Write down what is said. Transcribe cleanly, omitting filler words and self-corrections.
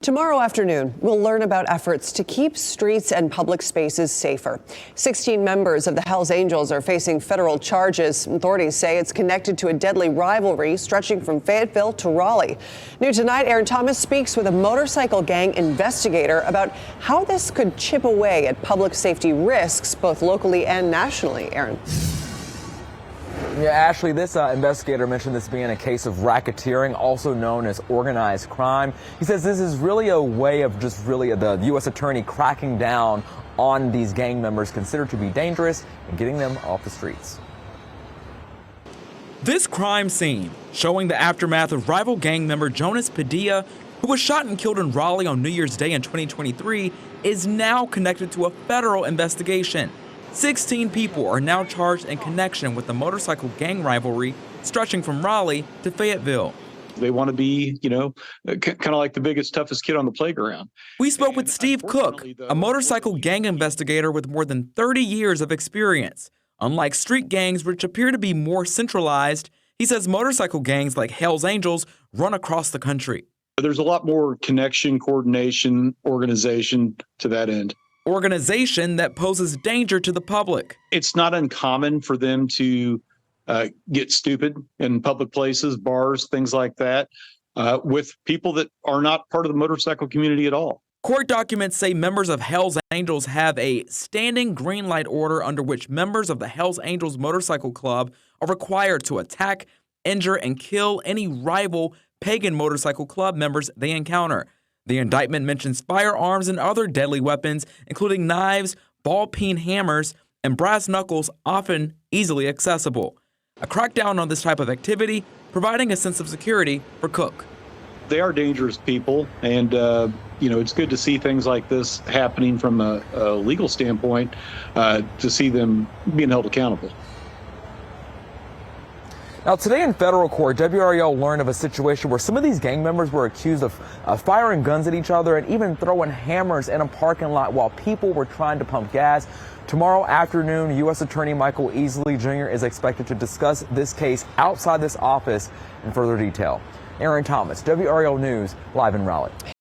Tomorrow afternoon, we'll learn about efforts to keep streets and public spaces safer. 16 members of the Hells Angels are facing federal charges. Authorities say it's connected to a deadly rivalry stretching from Fayetteville to Raleigh. New tonight, Aaron Thomas speaks with a motorcycle gang investigator about how this could chip away at public safety risks, both locally and nationally. Aaron. Yeah, Ashley, this investigator mentioned this being a case of racketeering, also known as organized crime. He says this is really a way of the U.S. attorney cracking down on these gang members considered to be dangerous and getting them off the streets. This crime scene, showing the aftermath of rival gang member Jonas Padilla, who was shot and killed in Raleigh on New Year's Day in 2023, is now connected to a federal investigation. 16 people are now charged in connection with the motorcycle gang rivalry stretching from Raleigh to Fayetteville. They want to be, kind of like the biggest, toughest kid on the playground. We spoke with Steve Cook, a motorcycle gang investigator with more than 30 years of experience. Unlike street gangs, which appear to be more centralized, he says motorcycle gangs like Hells Angels run across the country. There's a lot more connection, coordination, organization to that end. Organization that poses danger to the public. It's not uncommon for them to get stupid in public places, bars, things like that, with people that are not part of the motorcycle community at all. Court documents say members of Hells Angels have a standing green light order under which members of the Hells Angels Motorcycle Club are required to attack, injure, and kill any rival pagan motorcycle club members they encounter. The indictment mentions firearms and other deadly weapons, including knives, ball-peen hammers, and brass knuckles, often easily accessible. A crackdown on this type of activity, providing a sense of security for Cook. They are dangerous people, and it's good to see things like this happening from a legal standpoint, to see them being held accountable. Now, today in federal court, WRAL learned of a situation where some of these gang members were accused of firing guns at each other and even throwing hammers in a parking lot while people were trying to pump gas. Tomorrow afternoon, U.S. Attorney Michael Easley Jr. is expected to discuss this case outside this office in further detail. Aaron Thomas, WRAL News, live in Raleigh.